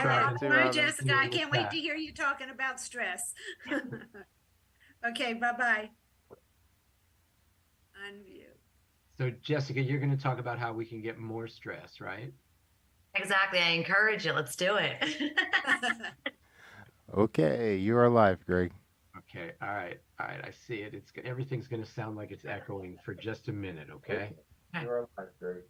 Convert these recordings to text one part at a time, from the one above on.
Bye, Robin. Jessica. I can't wait to hear you talking about stress. Okay, bye-bye. Unmute. So Jessica, you're going to talk about how we can get more stress, right? Exactly. I encourage it. Let's do it. Okay, you are live, Greg. Okay. All right. All right. I see it. Everything's going to sound like it's echoing for just a minute. Okay. You are live, Greg.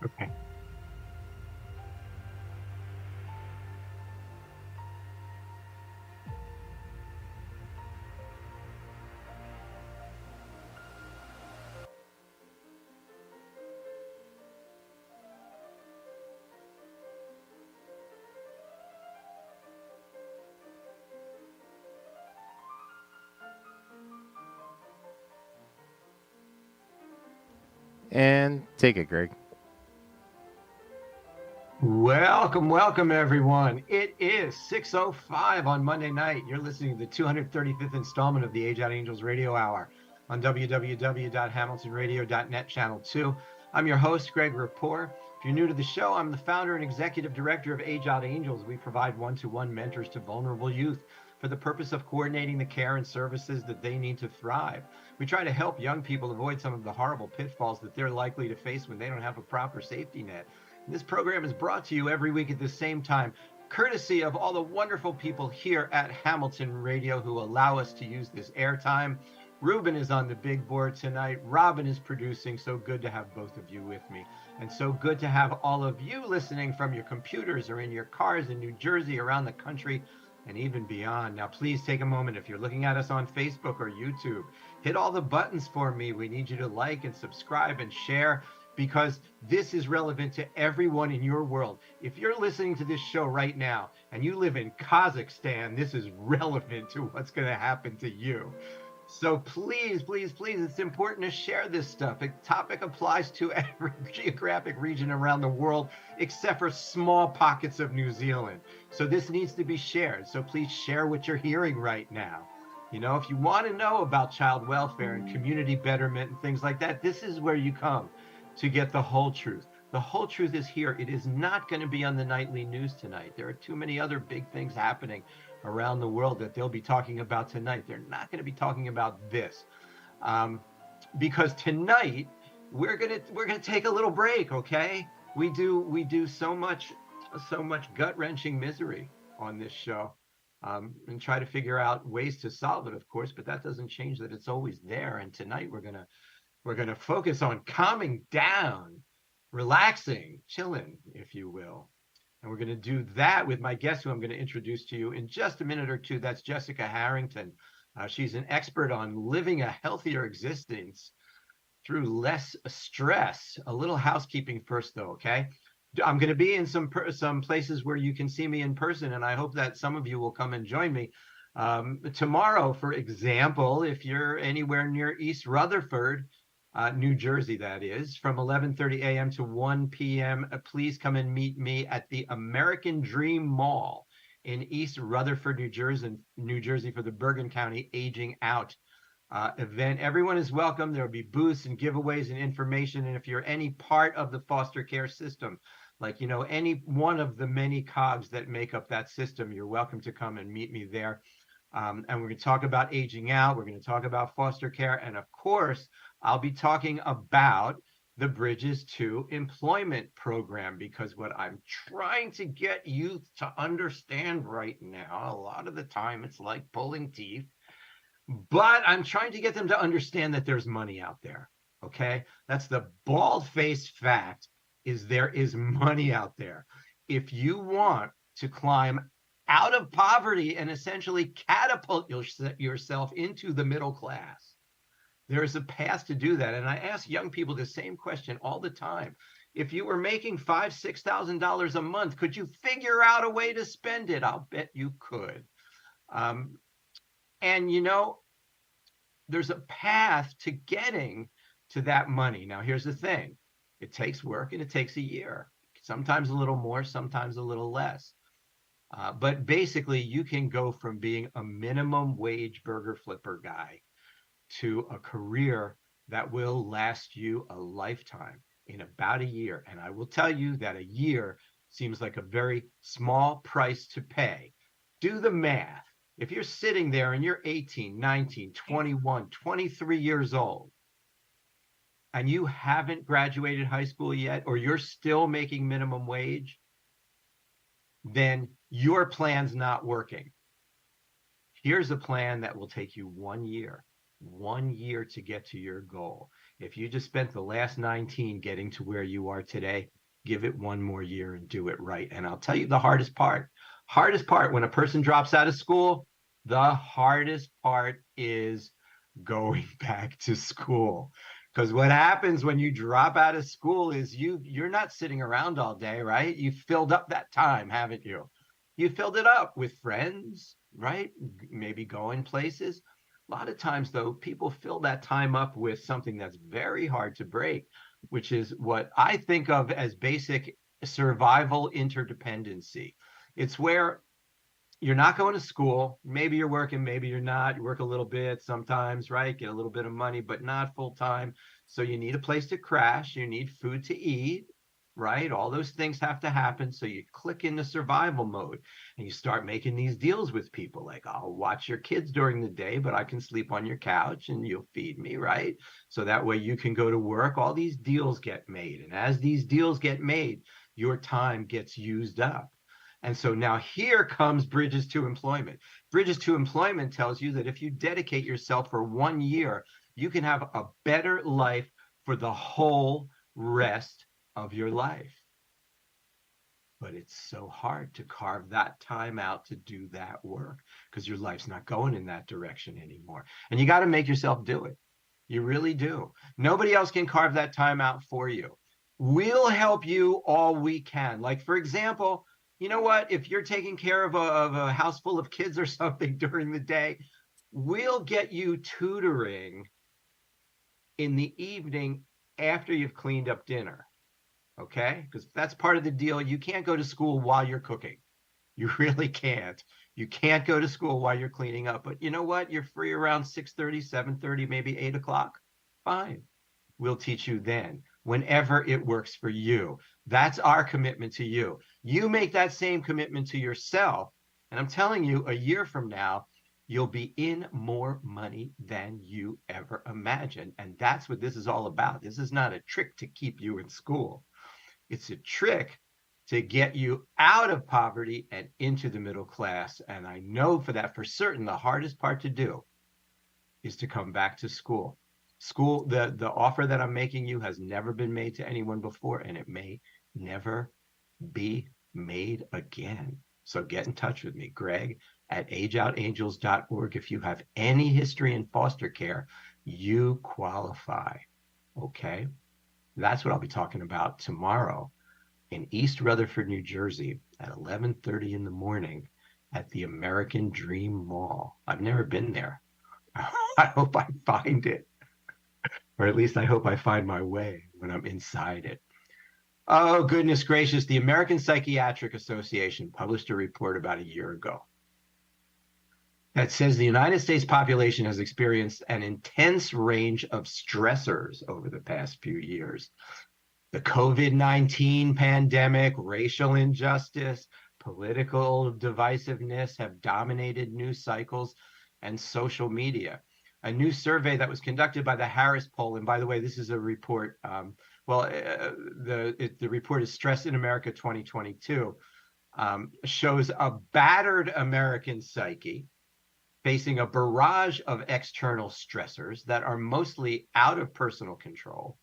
Okay. And take it, Greg. Welcome, everyone. It is 6:05 on Monday night. You're listening to the 235th installment of the Age Out Angels Radio Hour on www.hamiltonradio.net Channel 2. I'm your host, Greg Rapport. If you're new to the show, I'm the founder and executive director of Age Out Angels. We provide one-to-one mentors to vulnerable youth for the purpose of coordinating the care and services that they need to thrive. We try to help young people avoid some of the horrible pitfalls that they're likely to face when they don't have a proper safety net. And this program is brought to you every week at the same time, courtesy of all the wonderful people here at Hamilton Radio who allow us to use this airtime. Ruben is on the big board tonight. Robin is producing. So good to have both of you with me. And so good to have all of you listening from your computers or in your cars in New Jersey, around the country, and even beyond. Now, please take a moment. If you're looking at us on Facebook or YouTube, hit all the buttons for me. We need you to like and subscribe and share, because this is relevant to everyone in your world. If you're listening to this show right now and you live in Kazakhstan, this is relevant to what's going to happen to you. So please, please, please, it's important to share this stuff. The topic applies to every geographic region around the world, except for small pockets of New Zealand. So this needs to be shared. So please share what you're hearing right now. You know, if you want to know about child welfare and community betterment and things like that, this is where you come to get the whole truth. The whole truth is here. It is not going to be on the nightly news tonight. There are too many other big things happening around the world that they'll be talking about tonight. They're not going to be talking about this, because tonight we're gonna take a little break. Okay, we do so much gut-wrenching misery on this show, and try to figure out ways to solve it, of course. But that doesn't change that it's always there. And tonight we're gonna focus on calming down, relaxing, chilling, if you will. And we're going to do that with my guest, who I'm going to introduce to you in just a minute or two. That's Jessica Harrington. She's an expert on living a healthier existence through less stress. A little housekeeping first, though, okay? I'm going to be in some places where you can see me in person, and I hope that some of you will come and join me. Tomorrow, for example, if you're anywhere near East Rutherford, New Jersey, that is, from 11:30 a.m. to 1 p.m. Please come and meet me at the American Dream Mall in East Rutherford, New Jersey, for the Bergen County Aging Out event. Everyone is welcome. There will be booths and giveaways and information. And if you're any part of the foster care system, like, you know, any one of the many cogs that make up that system, you're welcome to come and meet me there. And we're going to talk about aging out. We're going to talk about foster care. And of course, I'll be talking about the Bridges to Employment program, because what I'm trying to get youth to understand right now, a lot of the time it's like pulling teeth, but I'm trying to get them to understand that there's money out there. Okay. That's the bald-faced fact, is there is money out there. If you want to climb out of poverty and essentially catapult yourself into the middle class, there is a path to do that. And I ask young people the same question all the time. If you were making $5,000, $6,000 a month, could you figure out a way to spend it? I'll bet you could. And, you know, there's a path to getting to that money. Now, here's the thing. It takes work, and it takes a year, sometimes a little more, sometimes a little less. But basically, you can go from being a minimum wage burger flipper guy to a career that will last you a lifetime in about a year. And I will tell you that a year seems like a very small price to pay. Do the math. If you're sitting there and you're 18, 19, 21, 23 years old, and you haven't graduated high school yet, or you're still making minimum wage, then your plan's not working. Here's a plan that will take you 1 year to get to your goal. If you just spent the last 19 getting to where you are today, give it 1 more year and do it right. And I'll tell you the hardest part when a person drops out of school, the hardest part is going back to school. Because what happens when you drop out of school is you're not sitting around all day, right? You filled up that time, haven't you? You filled it up with friends, right? Maybe going places. A lot of times, though, people fill that time up with something that's very hard to break, which is what I think of as basic survival interdependency. It's where you're not going to school. Maybe you're working, maybe you're not. You work a little bit sometimes, right? Get a little bit of money, but not full time. So you need a place to crash. You need food to eat. right? All those things have to happen. So you click into survival mode and you start making these deals with people like, I'll watch your kids during the day, but I can sleep on your couch and you'll feed me, right? So that way you can go to work. All these deals get made. And as these deals get made, your time gets used up. And so now here comes Bridges to Employment. Bridges to Employment tells you that if you dedicate yourself for 1 year, you can have a better life for the whole rest of your life. But it's so hard to carve that time out to do that work because your life's not going in that direction anymore. And you got to make yourself do it. You really do. Nobody else can carve that time out for you. We'll help you all we can. Like, for example, you know what? If you're taking care of a house full of kids or something during the day, we'll get you tutoring in the evening after you've cleaned up dinner. Okay? Because that's part of the deal. You can't go to school while you're cooking. You really can't. You can't go to school while you're cleaning up. But you know what? You're free around 6:30, 7:30, maybe 8 o'clock. Fine. We'll teach you then, whenever it works for you. That's our commitment to you. You make that same commitment to yourself. And I'm telling you, a year from now, you'll be in more money than you ever imagined. And that's what this is all about. This is not a trick to keep you in school. It's a trick to get you out of poverty and into the middle class. And I know for that, for certain, the hardest part to do is to come back to school. School, the offer that I'm making you has never been made to anyone before, and it may never be made again. So get in touch with me, Greg at ageoutangels.org. If you have any history in foster care, you qualify. Okay? That's what I'll be talking about tomorrow in East Rutherford, New Jersey at 11:30 in the morning at the American Dream Mall. I've never been there. I hope I find it, or at least I hope I find my way when I'm inside it. Oh, goodness gracious. The American Psychiatric Association published a report about a year ago that says the United States population has experienced an intense range of stressors over the past few years. The COVID-19 pandemic, racial injustice, political divisiveness have dominated news cycles and social media. A new survey that was conducted by the Harris poll, and by the way, this is a report, the report is Stress in America 2022, shows a battered American psyche facing a barrage of external stressors that are mostly out of personal control.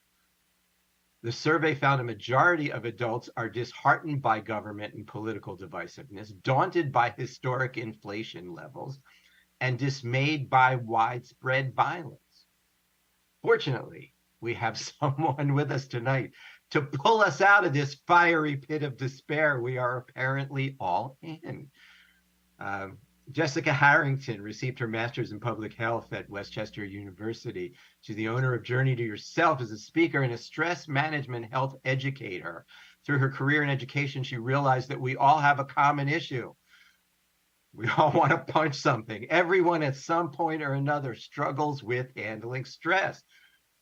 The survey found a majority of adults are disheartened by government and political divisiveness, daunted by historic inflation levels, and dismayed by widespread violence. Fortunately, we have someone with us tonight to pull us out of this fiery pit of despair we are apparently all in. Jessica Harrington received her master's in public health at Westchester University. She's the owner of Journey to Yourself, as a speaker and a stress management health educator. Through her career in education, she realized that we all have a common issue. We all want to punch something. Everyone at some point or another struggles with handling stress.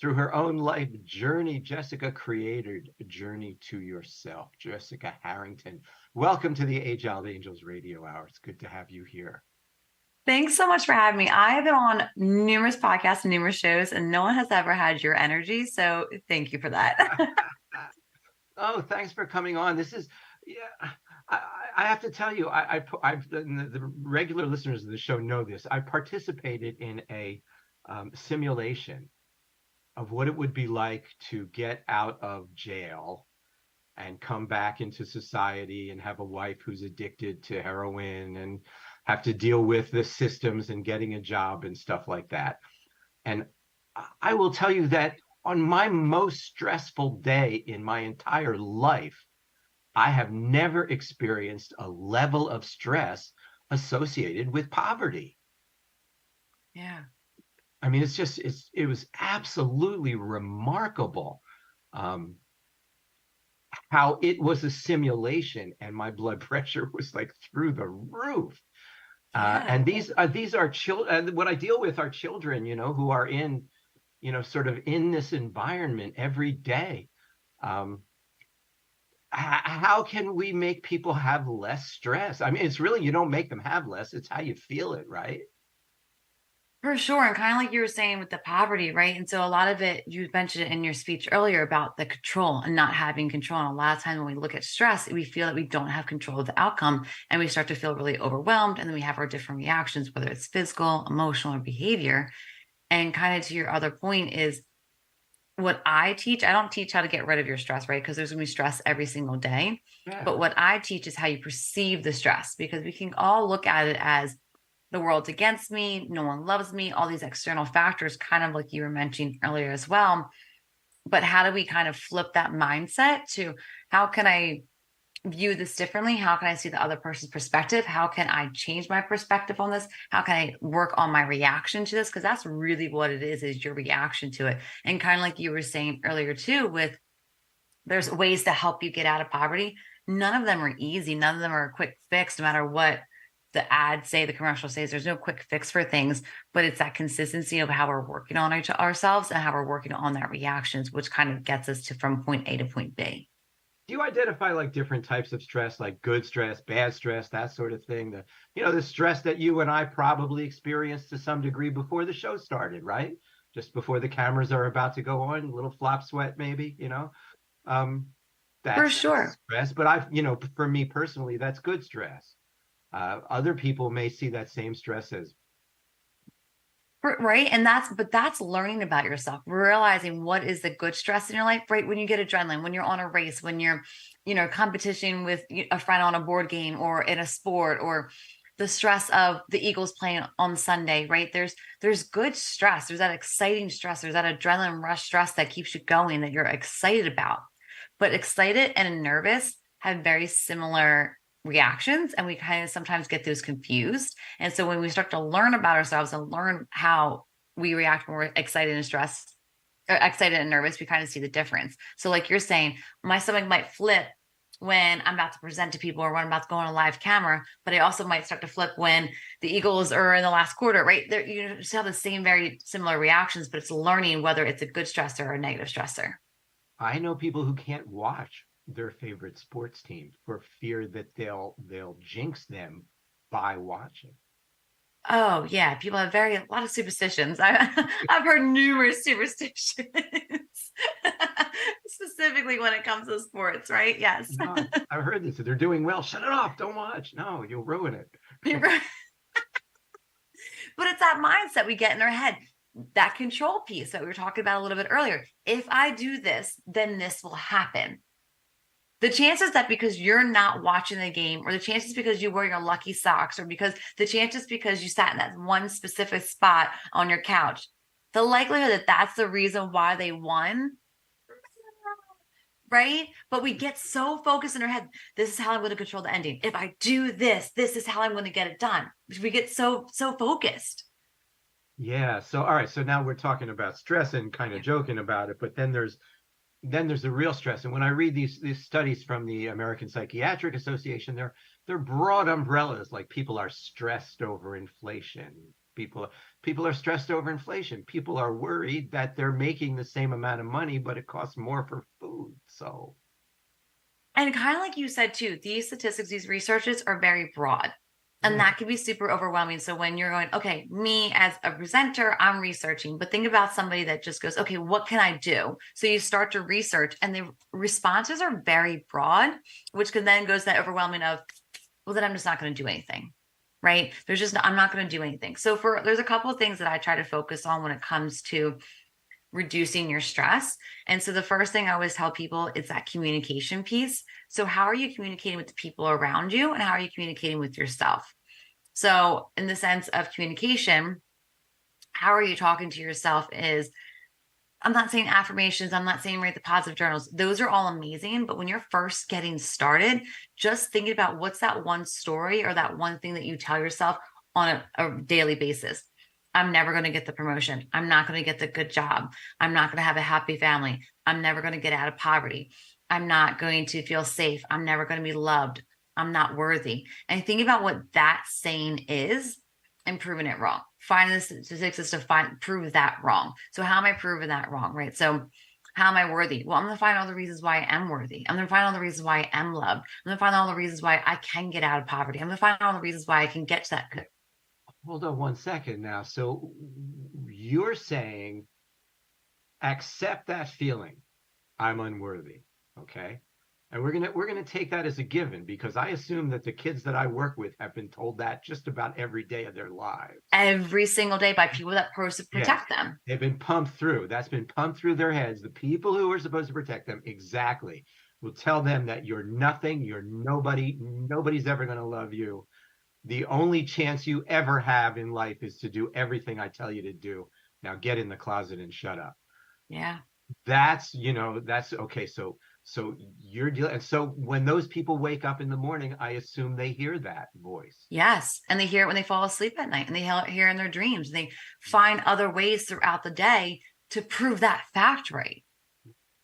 Through her own life journey, Jessica created a Journey to Yourself. Jessica Harrington, welcome to the Age Out Angels Radio Hour. It's good to have you here. Thanks so much for having me. I have been on numerous podcasts and numerous shows, and no one has ever had your energy. So thank you for that. Oh, thanks for coming on. This is, yeah, I have to tell you, the regular listeners of the show know this. I participated in a simulation of what it would be like to get out of jail and come back into society and have a wife who's addicted to heroin and have to deal with the systems and getting a job and stuff like that. And I will tell you that on my most stressful day in my entire life, I have never experienced a level of stress associated with poverty. Yeah. I mean, it was absolutely remarkable how it was a simulation and my blood pressure was like through the roof. Yeah. And these are children. What I deal with are children, who are in, sort of in this environment every day. how can we make people have less stress? I mean, it's really, you don't make them have less, it's how you feel it, right? For sure. And kind of like you were saying with the poverty, right? And so a lot of it, you mentioned it in your speech earlier about the control and not having control. And a lot of times when we look at stress, we feel that we don't have control of the outcome and we start to feel really overwhelmed. And then we have our different reactions, whether it's physical, emotional, or behavior. And kind of to your other point is what I teach, I don't teach how to get rid of your stress, right? Because there's going to be stress every single day. Yeah. But what I teach is how you perceive the stress, because we can all look at it as the world's against me, no one loves me, all these external factors, kind of like you were mentioning earlier as well. But how do we kind of flip that mindset to how can I view this differently? How can I see the other person's perspective? How can I change my perspective on this? How can I work on my reaction to this? Because that's really what it is your reaction to it. And kind of like you were saying earlier too, with there's ways to help you get out of poverty. None of them are easy. None of them are a quick fix, no matter what the ad say, the commercial says. There's no quick fix for things, but it's that consistency of how we're working on ourselves and how we're working on that reactions, which kind of gets us to from point A to point B. Do you identify like different types of stress, like good stress, bad stress, that sort of thing? The stress that you and I probably experienced to some degree before the show started, right? Just before the cameras are about to go on, a little flop sweat, maybe, that's For sure. stress. But for me personally, that's good stress. Other people may see that same stress as Right. And that's learning about yourself, realizing what is the good stress in your life, right? When you get adrenaline, when you're on a race, when you're, competition with a friend on a board game or in a sport, or the stress of the Eagles playing on Sunday, right? There's good stress. There's that exciting stress. There's that adrenaline rush stress that keeps you going, that you're excited about. But excited and nervous have very similar reactions, and we kind of sometimes get those confused. And so when we start to learn about ourselves and learn how we react when we're excited and stressed or excited and nervous, we kind of see the difference. So like you're saying, my stomach might flip when I'm about to present to people or when I'm about to go on a live camera, but I also might start to flip when the Eagles are in the last quarter, right? You just have the same, very similar reactions, but it's learning whether it's a good stressor or a negative stressor. I know people who can't watch their favorite sports team for fear that they'll jinx them by watching. Oh yeah, people have a lot of superstitions. I've heard numerous superstitions, specifically when it comes to sports, right? Yes. No, I've heard this. If they're doing well, shut it off. Don't watch. No, you'll ruin it. But it's that mindset we get in our head, that control piece that we were talking about a little bit earlier. If I do this, then this will happen. The chances that because you're not watching the game, or the chances because you wear your lucky socks, or because the chances because you sat in that one specific spot on your couch, the likelihood that that's the reason why they won, right? But we get so focused in our head, this is how I'm going to control the ending. If I do this, this is how I'm going to get it done. We get so focused. Yeah. So, all right. So now we're talking about stress and kind of joking about it, but then there's the real stress. And when I read these studies from the American Psychiatric Association, they're broad umbrellas, like people are stressed over inflation. People are stressed over inflation. People are worried that they're making the same amount of money, but it costs more for food. So, and kind of like you said too, these statistics, these researches are very broad. And that can be super overwhelming. So when you're going, okay, me as a presenter, I'm researching, but think about somebody that just goes, okay, what can I do? So you start to research, and the responses are very broad, which can then goes that overwhelming of, well, then I'm just not going to do anything, right? I'm not going to do anything. So there's a couple of things that I try to focus on when it comes to reducing your stress. And so the first thing I always tell people is that communication piece. So how are you communicating with the people around you, and how are you communicating with yourself? So in the sense of communication, how are you talking to yourself is, I'm not saying affirmations, I'm not saying write the positive journals. Those are all amazing. But when you're first getting started, just thinking about what's that one story or that one thing that you tell yourself on a daily basis. I'm never going to get the promotion. I'm not going to get the good job. I'm not going to have a happy family. I'm never going to get out of poverty. I'm not going to feel safe. I'm never going to be loved. I'm not worthy. And think about what that saying is and proving it wrong. Finding the statistics is to prove that wrong. So how am I proving that wrong, right? So How am I worthy? Well, I'm going to find all the reasons why I am worthy. I'm going to find all the reasons why I am loved. I'm going to find all the reasons why I can get out of poverty. I'm going to find all the reasons why I can get to that. Hold on one second now. So you're saying accept that feeling. I'm unworthy. Okay. And we're gonna take that as a given, because I assume that the kids that I work with have been told that just about every day of their lives. Every single day by people that protect them. They've been pumped through. That's been pumped through their heads. The people who are supposed to protect them, exactly, will tell them that you're nothing, you're nobody, nobody's ever going to love you. The only chance you ever have in life is to do everything I tell you to do. Now get in the closet and shut up. Yeah. That's, that's okay. So you're dealing. And so when those people wake up in the morning, I assume they hear that voice. Yes. And they hear it when they fall asleep at night, and they hear in their dreams. They find other ways throughout the day to prove that fact right.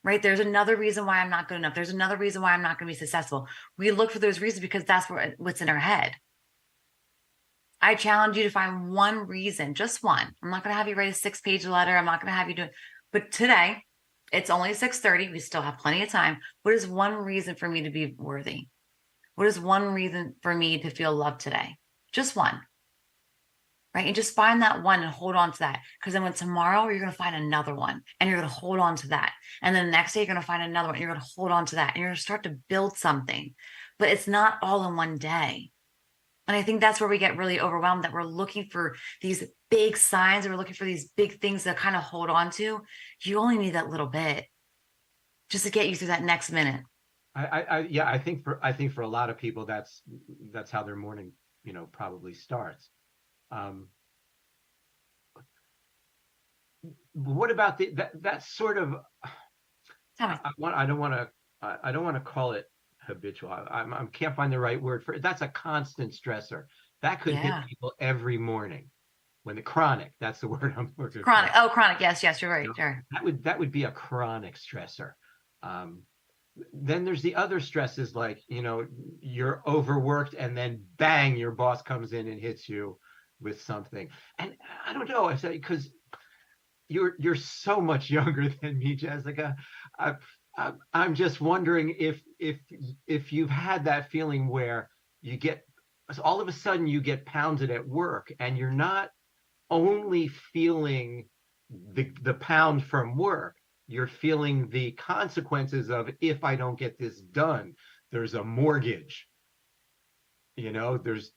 Right. There's another reason why I'm not good enough. There's another reason why I'm not going to be successful. We look for those reasons because that's what's in our head. I challenge you to find one reason, just one. I'm not going to have you write a 6-page letter. I'm not going to have you do it. But today, it's only 6:30. We still have plenty of time. What is one reason for me to be worthy? What is one reason for me to feel loved today? Just one. Right? And just find that one and hold on to that. Because then when tomorrow, you're going to find another one and you're going to hold on to that. And then the next day, you're going to find another one and you're going to hold on to that. And you're going to start to build something. But it's not all in one day. And I think that's where we get really overwhelmed, that we're looking for these big signs and we're looking for these big things to kind of hold on to. You only need that little bit just to get you through that next minute. I think for a lot of people, that's how their morning, probably starts. What about that sort of, I don't want to call it habitual. I can't find the right word for it. That's a constant stressor that could hit people every morning. When the chronic, that's the word I'm looking for. Chronic. Yes, you're right. Sure. That would be a chronic stressor. Then there's the other stresses, like, you're overworked and then bang, your boss comes in and hits you with something. And I don't know, I say, because you're so much younger than me, Jessica. I'm just wondering if you've had that feeling where you get, all of a sudden you get pounded at work and you're not only feeling the pound from work, you're feeling the consequences of, if I don't get this done, there's a mortgage, there's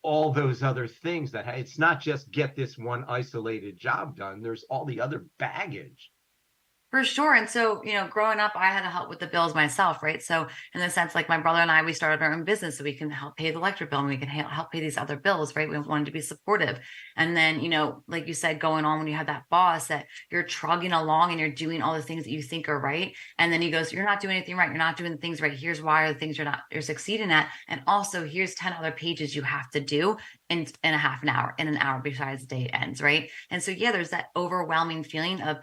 all those other things that it's not just get this one isolated job done. There's all the other baggage. For sure. And so, growing up, I had to help with the bills myself, right? So in the sense, like my brother and I, we started our own business so we can help pay the electric bill and we can help pay these other bills, right? We wanted to be supportive. And then, like you said, going on when you have that boss that you're trugging along and you're doing all the things that you think are right. And then he goes, you're not doing anything right. You're not doing the things right. Here's why are the things you're succeeding at. And also here's 10 other pages you have to do in a half an hour, in an hour besides the day ends, right? And so, there's that overwhelming feeling of,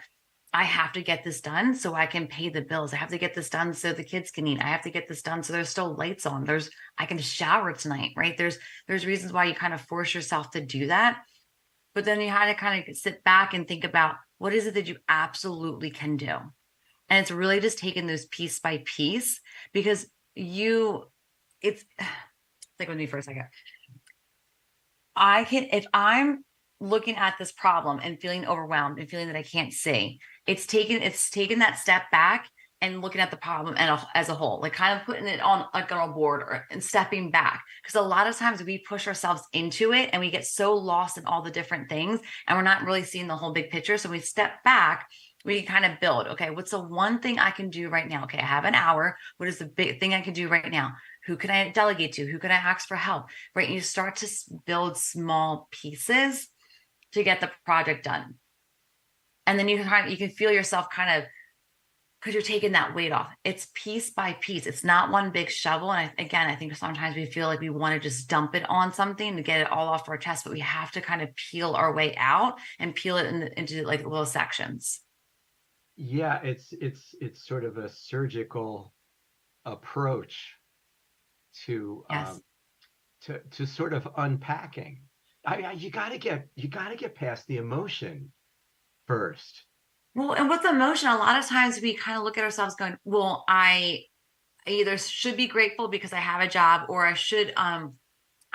I have to get this done so I can pay the bills. I have to get this done so the kids can eat. I have to get this done so there's still lights on. I can shower tonight, right? There's reasons why you kind of force yourself to do that. But then you have to kind of sit back and think about, what is it that you absolutely can do? And it's really just taking those piece by piece, because it's like with me for a second. If I'm looking at this problem and feeling overwhelmed and feeling that I can't see, it's taken that step back and looking at the problem as a whole, like kind of putting it on like on a board and stepping back. Because a lot of times we push ourselves into it and we get so lost in all the different things and we're not really seeing the whole big picture. So we step back, we kind of build, okay, what's the one thing I can do right now? Okay, I have an hour. What is the big thing I can do right now? Who can I delegate to? Who can I ask for help? Right? And you start to build small pieces to get the project done. And then you can feel yourself kind of, because you're taking that weight off. It's piece by piece. It's not one big shovel. And I think sometimes we feel like we want to just dump it on something to get it all off our chest, but we have to kind of peel our way out and peel it into like little sections. Yeah, it's sort of a surgical approach to to sort of unpacking. You got to get past the emotion first. Well, and with emotion, a lot of times we kind of look at ourselves going, well, I either should be grateful because I have a job, or I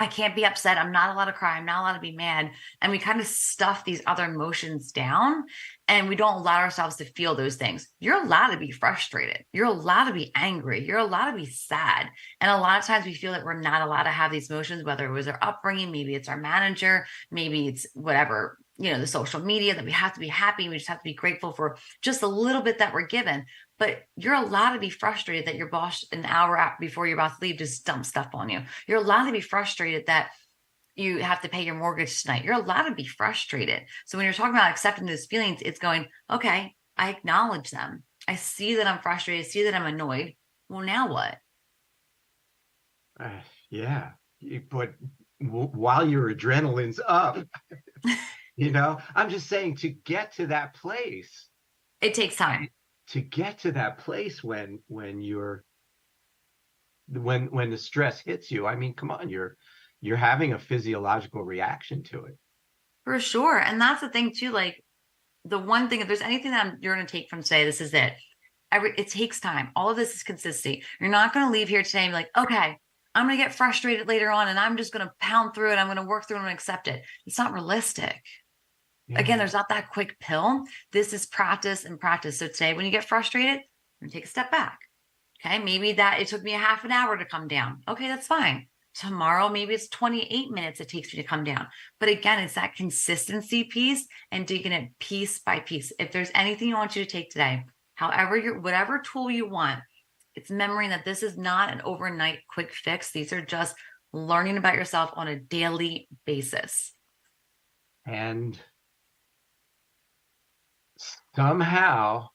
can't be upset. I'm not allowed to cry. I'm not allowed to be mad. And we kind of stuff these other emotions down, and we don't allow ourselves to feel those things. You're allowed to be frustrated. You're allowed to be angry. You're allowed to be sad. And a lot of times we feel that we're not allowed to have these emotions, whether it was our upbringing, maybe it's our manager, maybe it's whatever, the social media, that we have to be happy. We just have to be grateful for just a little bit that we're given. But you're allowed to be frustrated that your boss, an hour before you're about to leave, just dumps stuff on you. You're allowed to be frustrated that you have to pay your mortgage tonight. You're allowed to be frustrated. So when you're talking about accepting those feelings, it's going, okay, I acknowledge them. I see that I'm frustrated. I see that I'm annoyed. Well, now what? Yeah. But while your adrenaline's up, I'm just saying, to get to that place, it takes time. To get to that place when the stress hits you, I mean, come on, you're having a physiological reaction to it. For sure. And that's the thing too, like the one thing, if there's anything that you're going to take from today, this is it. It takes time. All of this is consistency. You're not going to leave here today and be like, okay, I'm going to get frustrated later on and I'm just going to pound through it. I'm going to work through it and accept it. It's not realistic. Yeah. Again, there's not that quick pill. This is practice and practice. So today, when you get frustrated, you take a step back. Okay. Maybe that it took me a half an hour to come down. Okay. That's fine. Tomorrow, maybe it's 28 minutes it takes me to come down. But again, it's that consistency piece and digging it piece by piece. If there's anything I want you to take today, whatever tool you want, it's remembering that this is not an overnight quick fix. These are just learning about yourself on a daily basis. And somehow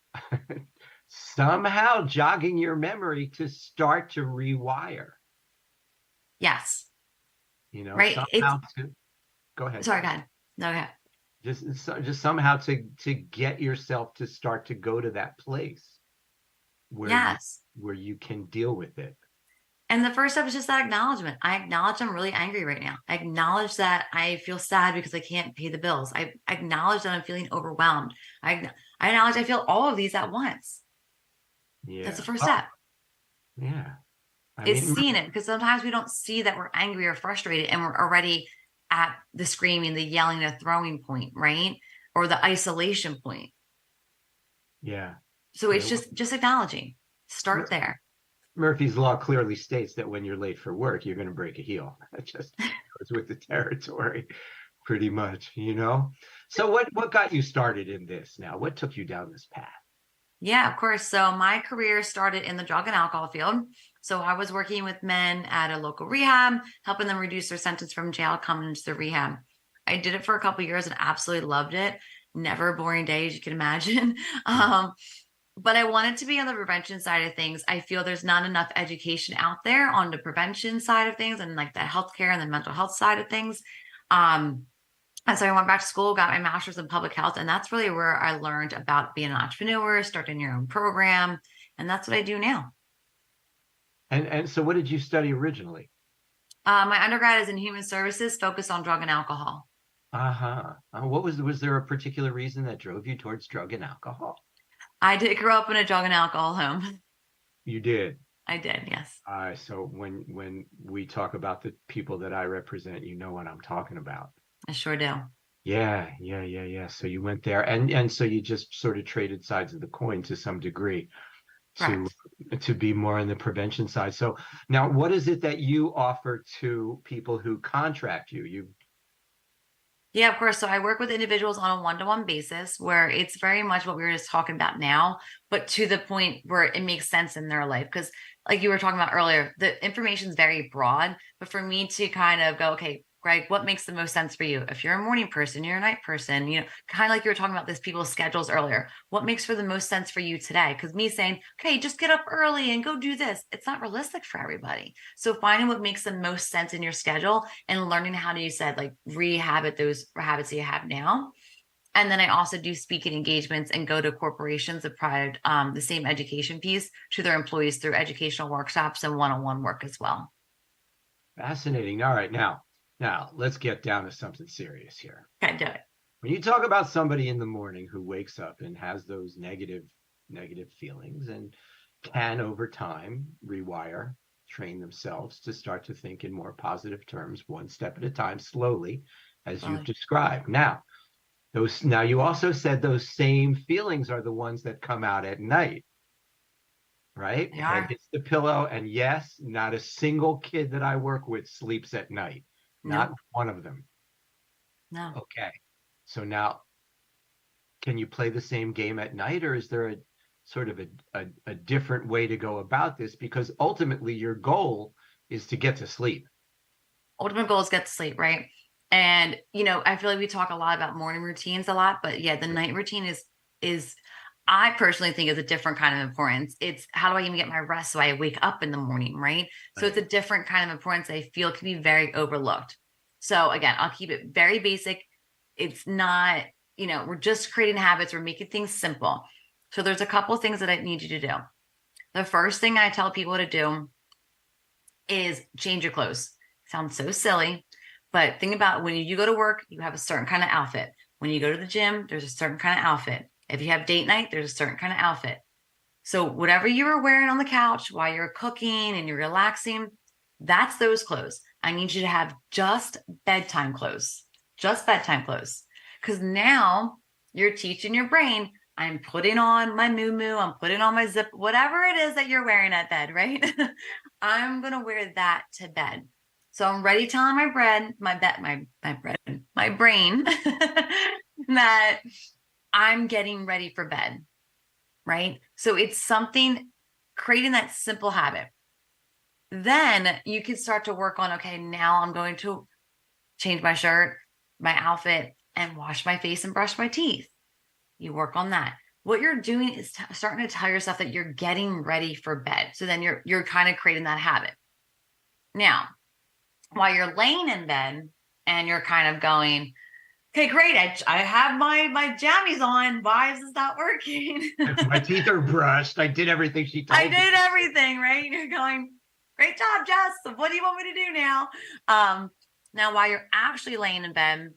jogging your memory to start to rewire. Yes. Right. Go ahead. Sorry, go ahead. No, go ahead. Just somehow to get yourself to start to go to that place where you can deal with it. And the first step is just that acknowledgement. I acknowledge I'm really angry right now. I acknowledge that I feel sad because I can't pay the bills. I acknowledge that I'm feeling overwhelmed. I acknowledge I feel all of these at once. Yeah. That's the first step. Yeah. It's seeing it, because sometimes we don't see that we're angry or frustrated and we're already at the screaming, the yelling, the throwing point, right? Or the isolation point. Yeah. So it's just acknowledging. Start there. Murphy's Law clearly states that when you're late for work, you're going to break a heel. That just goes with the territory, pretty much, So what got you started in this now? What took you down this path? Yeah, of course. So my career started in the drug and alcohol field. So I was working with men at a local rehab, helping them reduce their sentence from jail, coming into the rehab. I did it for a couple of years and absolutely loved it. Never a boring day, as you can imagine. But I wanted to be on the prevention side of things. I feel there's not enough education out there on the prevention side of things and like the healthcare and the mental health side of things. And so I went back to school, got my master's in public health. And that's really where I learned about being an entrepreneur, starting your own program. And that's what I do now. And so what did you study originally? My undergrad is in human services, focused on drug and alcohol. Was there a particular reason that drove you towards drug and alcohol? I did grow up in a drug and alcohol home. You did? I did, yes. So when we talk about the people that I represent, you know what I'm talking about. I sure do. Yeah. So you went there, and so you just sort of traded sides of the coin to some degree to be more on the prevention side. So now, what is it that you offer to people who contract you? Yeah, of course. So I work with individuals on a one-to-one basis where it's very much what we were just talking about now, but to the point where it makes sense in their life. Because like you were talking about earlier, the information is very broad, but for me to kind of go, okay, Greg, what makes the most sense for you? If you're a morning person, you're a night person, kind of like you were talking about this people's schedules earlier, what makes for the most sense for you today? Because me saying, okay, just get up early and go do this, it's not realistic for everybody. So finding what makes the most sense in your schedule and learning how to, you said, like rehab those habits that you have now. And then I also do speaking engagements and go to corporations that provide the same education piece to their employees through educational workshops and one-on-one work as well. Fascinating. All right, now let's get down to something serious here. Okay, do it. When you talk about somebody in the morning who wakes up and has those negative feelings and can over time rewire, train themselves to start to think in more positive terms, one step at a time, slowly, as you've described. Now you also said those same feelings are the ones that come out at night, right? They Head are. hits the pillow, and yes, not a single kid that I work with sleeps at night. Not Nope. one of them. No. Okay. So now, can you play the same game at night, or is there a sort of a different way to go about this? Because ultimately your goal is to get to sleep. Ultimate goal is get to sleep, right? And I feel like we talk a lot about morning routines a lot, but yeah, the night routine is I personally think is a different kind of importance. It's how do I even get my rest so I wake up in the morning, right? So it's a different kind of importance that I feel can be very overlooked. So again, I'll keep it very basic. It's not, we're just creating habits, we're making things simple. So there's a couple of things that I need you to do. The first thing I tell people to do is change your clothes. Sounds so silly, but think about when you go to work, you have a certain kind of outfit. When you go to the gym, there's a certain kind of outfit. If you have date night, there's a certain kind of outfit. So whatever you were wearing on the couch while you're cooking and you're relaxing, that's those clothes. I need you to have just bedtime clothes, Because now you're teaching your brain, I'm putting on my muumuu, I'm putting on my zip, whatever it is that you're wearing at bed, right? I'm going to wear that to bed. So I'm ready telling my brain that I'm getting ready for bed, right? So it's something, creating that simple habit. Then you can start to work on, okay, now I'm going to change my shirt, my outfit, and wash my face and brush my teeth. You work on that. What you're doing is starting to tell yourself that you're getting ready for bed. So then you're kind of creating that habit. Now, while you're laying in bed and you're kind of going, okay, great, I have my jammies on. Why is this not working? My teeth are brushed. I did everything she told me. I did everything, right? You're going, great job, Jess. What do you want me to do now? Now, while you're actually laying in bed,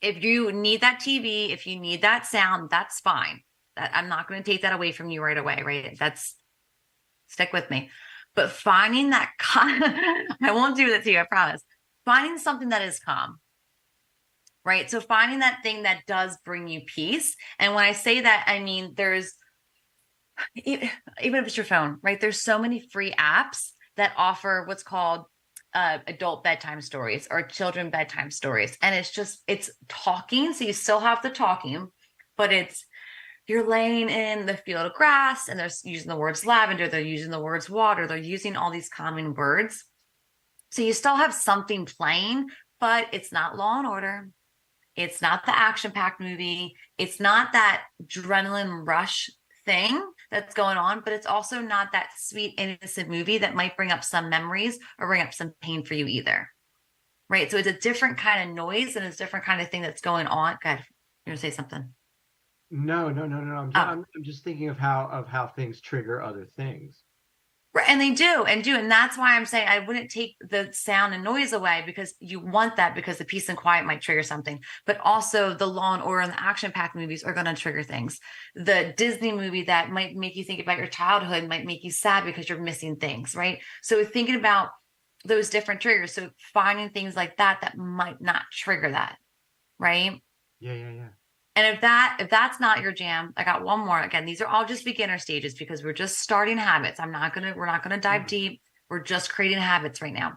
if you need that TV, if you need that sound, that's fine. I'm not going to take that away from you right away, right? Stick with me. But finding that, I won't do that to you, I promise. Finding something that is calm, right? So finding that thing that does bring you peace. And when I say that, I mean, even if it's your phone, right? There's so many free apps that offer what's called adult bedtime stories or children bedtime stories. And it's talking. So you still have the talking, but you're laying in the field of grass and they're using the words lavender, they're using the words water, they're using all these common words. So you still have something playing, but it's not Law and Order. It's not the action-packed movie. It's not that adrenaline rush thing that's going on, but it's also not that sweet, innocent movie that might bring up some memories or bring up some pain for you either. Right. So it's a different kind of noise and it's a different kind of thing that's going on. God, you're gonna say something. No. I'm just thinking of how things trigger other things. Right. And they do. And that's why I'm saying I wouldn't take the sound and noise away because you want that because the peace and quiet might trigger something. But also the Law and Order and the action-packed movies are going to trigger things. The Disney movie that might make you think about your childhood might make you sad because you're missing things, right? So thinking about those different triggers. So finding things like that might not trigger that, right? Yeah. And if that's not your jam, I got one more. Again, these are all just beginner stages because we're just starting habits. We're not gonna dive deep. We're just creating habits right now.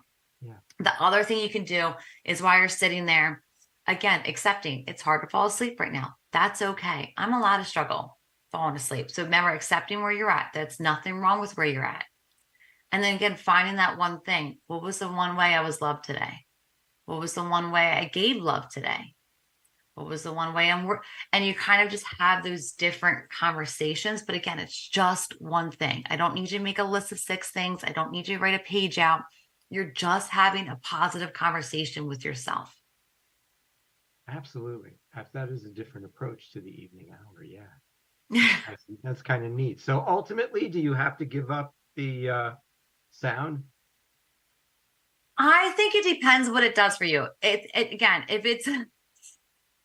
Yeah. The other thing you can do is while you're sitting there, again, accepting it's hard to fall asleep right now. That's okay. I'm allowed to struggle falling asleep. So remember, accepting where you're at. That's nothing wrong with where you're at. And then again, finding that one thing. What was the one way I was loved today? What was the one way I gave love today? What was the one way and you kind of just have those different conversations. But again, it's just one thing. I don't need you to make a list of 6 things. I don't need you to write a page out. You're just having a positive conversation with yourself. Absolutely. That is a different approach to the evening hour. Yeah. That's kind of neat. So ultimately, do you have to give up the sound? I think it depends what it does for you. Again, if it's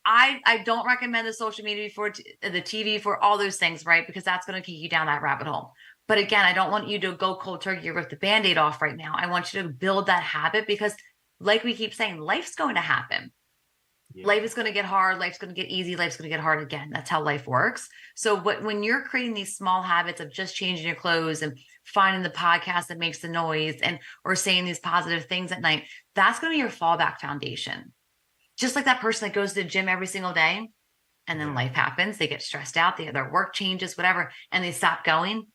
I don't recommend the social media for the TV for all those things, right? Because that's going to kick you down that rabbit hole. But again, I don't want you to go cold turkey or rip the Band-Aid off right now. I want you to build that habit because, like we keep saying, life's going to happen. Yeah. Life is going to get hard. Life's going to get easy. Life's going to get hard again. That's how life works. So when you're creating these small habits of just changing your clothes and finding the podcast that makes the noise or saying these positive things at night, that's going to be your fallback foundation. Just like that person that goes to the gym every single day and then life happens, they get stressed out, their work changes, whatever, and they stop going.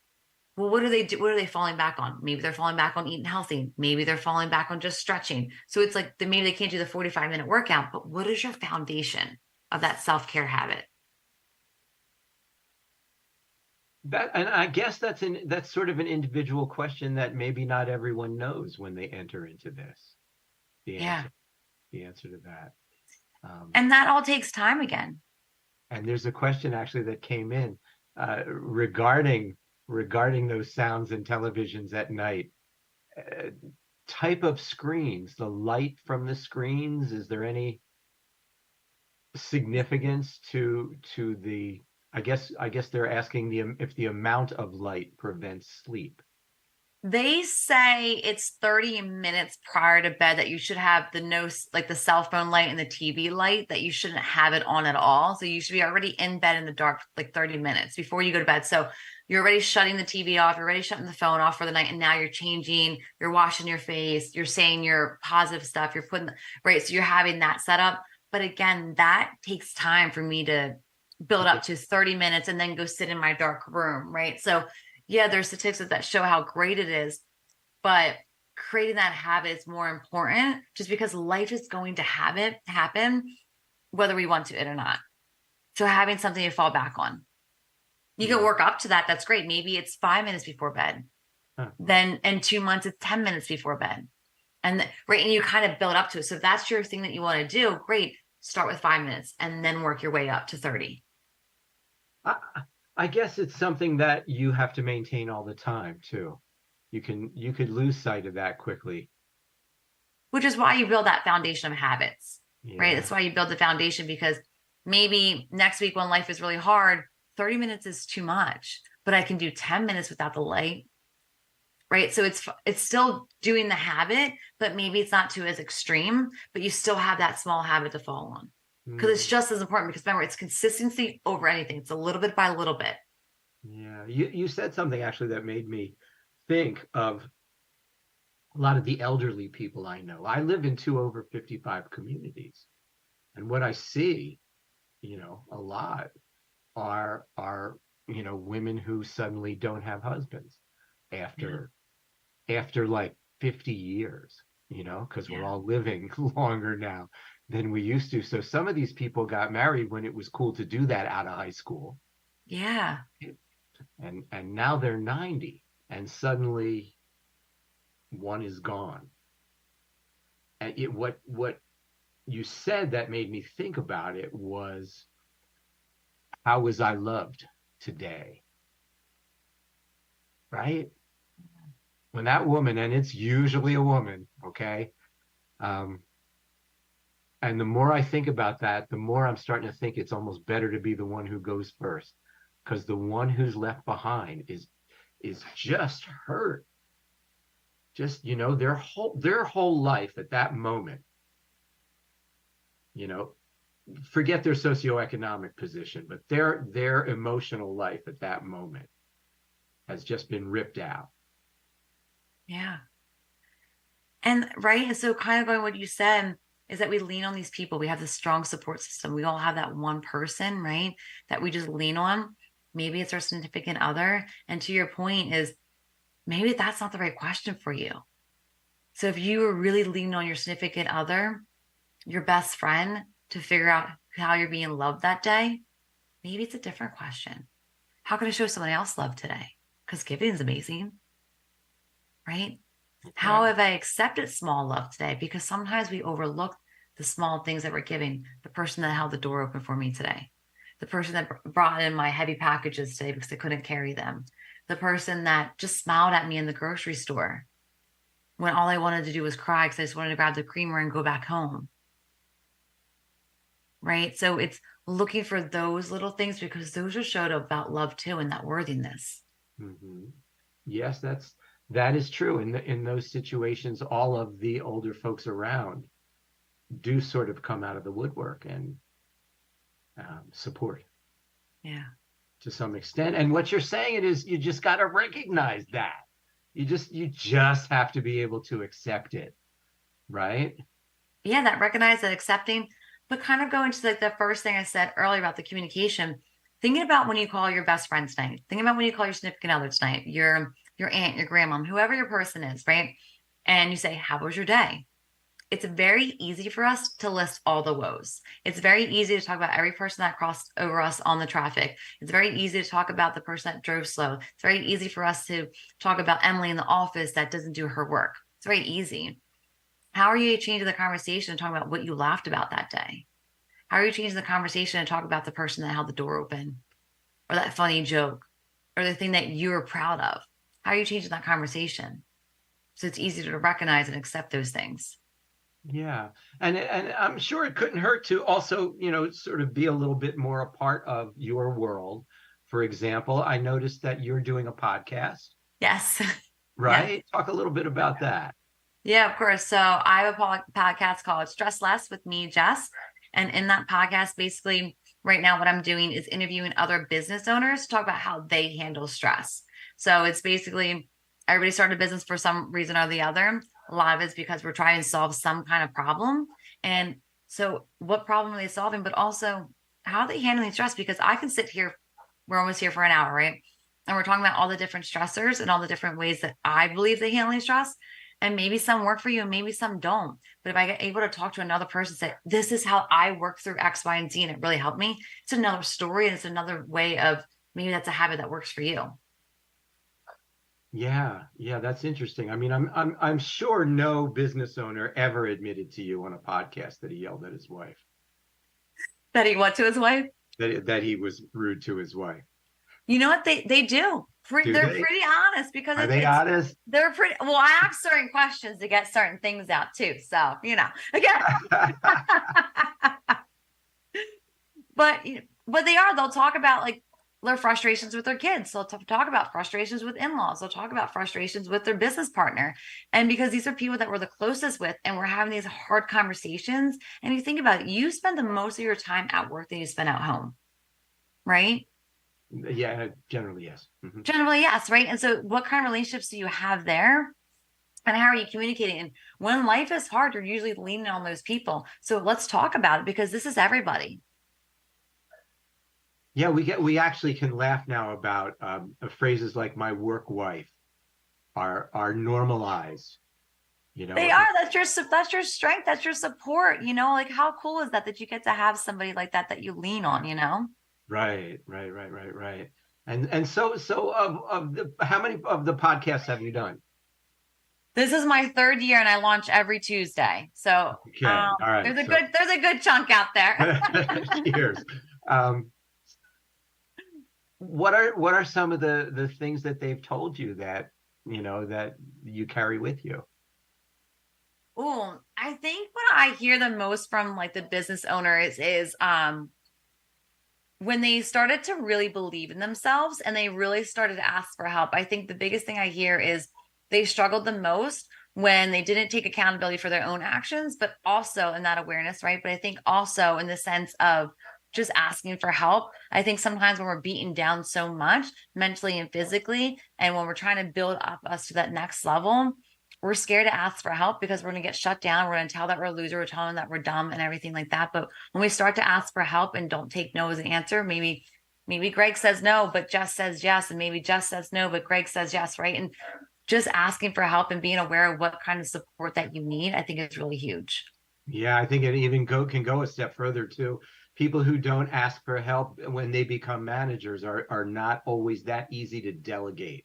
Well, what do they do? What are they falling back on? Maybe they're falling back on eating healthy. Maybe they're falling back on just stretching. So it's like maybe they can't do the 45-minute workout, but what is your foundation of that self-care habit? And I guess that's sort of an individual question that maybe not everyone knows when they enter into this. The answer to that. And that all takes time again. And there's a question actually that came in regarding those sounds and televisions at night. Type of screens, the light from the screens, is there any significance to the, I guess they're asking if the amount of light prevents sleep. They say it's 30 minutes prior to bed that you should have the cell phone light and the TV light, that you shouldn't have it on at all. So you should be already in bed in the dark, like 30 minutes before you go to bed. So you're already shutting the TV off, you're already shutting the phone off for the night. And now you're changing, you're washing your face, you're saying your positive stuff, you're putting, right. So you're having that set up. But again, that takes time for me to build up to 30 minutes and then go sit in my dark room. Right. So yeah, there's statistics that show how great it is, but creating that habit is more important just because life is going to happen, whether we want to it or not. So having something to fall back on. You can work up to that. That's great. Maybe it's 5 minutes before bed. Then in 2 months, it's 10 minutes before bed. And you kind of build up to it. So if that's your thing that you want to do, great. Start with 5 minutes and then work your way up to 30. I guess it's something that you have to maintain all the time too. You could lose sight of that quickly. Which is why you build that foundation of habits, right? That's why you build the foundation, because maybe next week when life is really hard, 30 minutes is too much, but I can do 10 minutes without the light, right? So it's still doing the habit, but maybe it's not too as extreme, but you still have that small habit to fall on. Because it's just as important, because remember, it's consistency over anything. It's a little bit by little bit. Yeah. You said something actually that made me think of a lot of the elderly people I know. I live in 2 over 55 communities. And what I see, a lot are women who suddenly don't have husbands after like 50 years, because we're all living longer now than we used to. So some of these people got married when it was cool to do that out of high school. Yeah. And now they're 90 and suddenly one is gone. And what you said that made me think about it was, how was I loved today? Right? When that woman, and it's usually a woman, okay? And the more I think about that, the more I'm starting to think it's almost better to be the one who goes first, because the one who's left behind is just hurt. Just, their whole life at that moment, forget their socioeconomic position, but their emotional life at that moment has just been ripped out. Yeah. And so kind of going what you said is that we lean on these people. We have this strong support system. We all have that one person, right, that we just lean on. Maybe it's our significant other. And to your point is, maybe that's not the right question for you. So if you are really leaning on your significant other, your best friend, to figure out how you're being loved that day, maybe it's a different question. How can I show someone else love today? Because giving is amazing, right? Okay. How have I accepted small love today? Because sometimes we overlook the small things that we're giving. The person that held the door open for me today, the person that brought in my heavy packages today because I couldn't carry them, the person that just smiled at me in the grocery store when all I wanted to do was cry because I just wanted to grab the creamer and go back home. right? So it's looking for those little things because those are showed about love too and that worthiness. Yes, that is true. In those situations, all of the older folks around do sort of come out of the woodwork and support. Yeah. To some extent. And what you're saying is you just got to recognize that. You just have to be able to accept it, right? Yeah, that recognize that accepting, but kind of going to like the first thing I said earlier about the communication, thinking about when you call your best friend tonight, thinking about when you call your significant other tonight, your aunt, your grandmom, whoever your person is, right? And you say, how was your day? It's very easy for us to list all the woes. It's very easy to talk about every person that crossed over us on the traffic. It's very easy to talk about the person that drove slow. It's very easy for us to talk about Emily in the office that doesn't do her work. It's very easy. How are you changing the conversation and talking about what you laughed about that day? How are you changing the conversation and talk about the person that held the door open or that funny joke or the thing that you were proud of? How are you changing that conversation? So it's easy to recognize and accept those things. Yeah. And I'm sure it couldn't hurt to also, sort of be a little bit more a part of your world. For example, I noticed that you're doing a podcast. Yes. Right? Yeah. Talk a little bit about that. Yeah, of course. So I have a podcast called Stress Less with me, Jess. And in that podcast, basically right now, what I'm doing is interviewing other business owners to talk about how they handle stress. So it's basically everybody started a business for some reason or the other. A lot of it's because we're trying to solve some kind of problem. And so what problem are they solving? But also how are they handling stress? Because I can sit here, we're almost here for an hour, right? And we're talking about all the different stressors and all the different ways that I believe they handling stress. And maybe some work for you and maybe some don't. But if I get able to talk to another person, say, this is how I work through X, Y, and Z, and it really helped me. It's another story. And it's another way of maybe that's a habit that works for you. Yeah, that's interesting. I mean, I'm sure no business owner ever admitted to you on a podcast that he yelled at his wife. That he what to his wife? That he was rude to his wife. You know what they do? They're pretty honest because are they honest? They're pretty. Well, I ask certain questions to get certain things out too. So again. But they are. They'll talk about like their frustrations with their kids. They'll talk about frustrations with in-laws. They'll talk about frustrations with their business partner. And because these are people that we're the closest with and we're having these hard conversations. And you think about it, you spend the most of your time at work than you spend at home, right? Yeah, generally, yes. Mm-hmm. Generally, yes, right? And so what kind of relationships do you have there? And how are you communicating? And when life is hard, you're usually leaning on those people. So let's talk about it because this is everybody. Yeah, we actually can laugh now about phrases like "my work wife" are normalized. They are. That's your strength. That's your support. Like how cool is that you get to have somebody like that you lean on. Right. And so of the how many of the podcasts have you done? This is my third year, and I launch every Tuesday. So okay, all right. There's a good chunk out there. Cheers. What are some of the things that they've told you that that you carry with you? Oh, I think what I hear the most from like the business owners is when they started to really believe in themselves and they really started to ask for help. I think the biggest thing I hear is they struggled the most when they didn't take accountability for their own actions, but also in that awareness, right? But I think also in the sense of just asking for help. I think sometimes when we're beaten down so much mentally and physically, and when we're trying to build up us to that next level, we're scared to ask for help because we're going to get shut down. We're going to tell that we're a loser. We're telling that we're dumb and everything like that. But when we start to ask for help and don't take no as an answer, maybe Greg says no, but Jess says yes. And maybe Jess says no, but Greg says yes. Right. And just asking for help and being aware of what kind of support that you need, I think is really huge. Yeah, I think it even can go a step further too. People who don't ask for help when they become managers are not always that easy to delegate.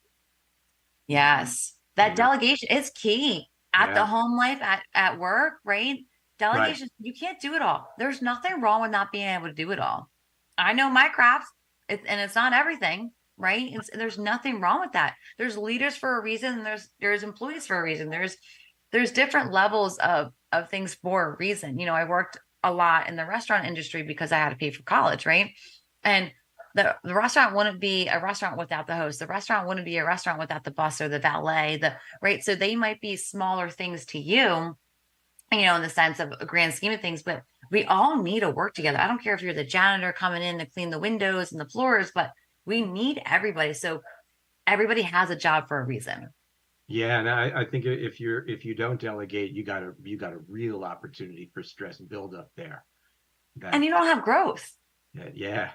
Yes. That delegation is key at the home life, at work, right? Delegation, You can't do it all. There's nothing wrong with not being able to do it all. I know my craft, and it's not everything, right? There's nothing wrong with that. There's leaders for a reason, and there's employees for a reason. There's different levels of things for a reason. I worked a lot in the restaurant industry because I had to pay for college, right? And the restaurant wouldn't be a restaurant without the host. The restaurant wouldn't be a restaurant without the bus or the valet, right. So they might be smaller things to you, in the sense of a grand scheme of things, but we all need to work together. I don't care if you're the janitor coming in to clean the windows and the floors, but we need everybody. So everybody has a job for a reason. Yeah, and I think if you don't delegate, you got a real opportunity for stress build up there. And you don't have growth. Yeah.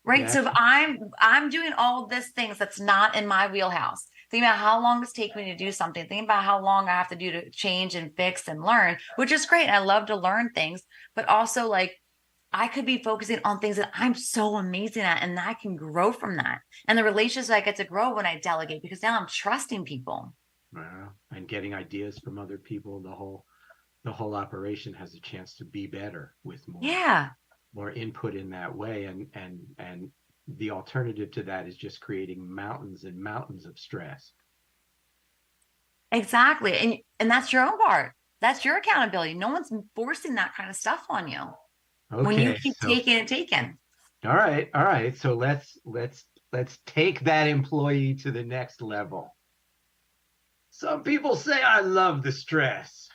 Right. Yeah. So if I'm doing all this things that's not in my wheelhouse, think about how long it's taking me to do something. Think about how long I have to do to change and fix and learn, which is great. I love to learn things, but also like I could be focusing on things that I'm so amazing at, and I can grow from that. And the relationships I get to grow when I delegate, because now I'm trusting people. And getting ideas from other people. The whole operation has a chance to be better with more input in that way. And the alternative to that is just creating mountains and mountains of stress. Exactly. And that's your own part. That's your accountability. No one's forcing that kind of stuff on you. Okay, when you keep taking. All right. So let's take that employee to the next level. Some people say, I love the stress.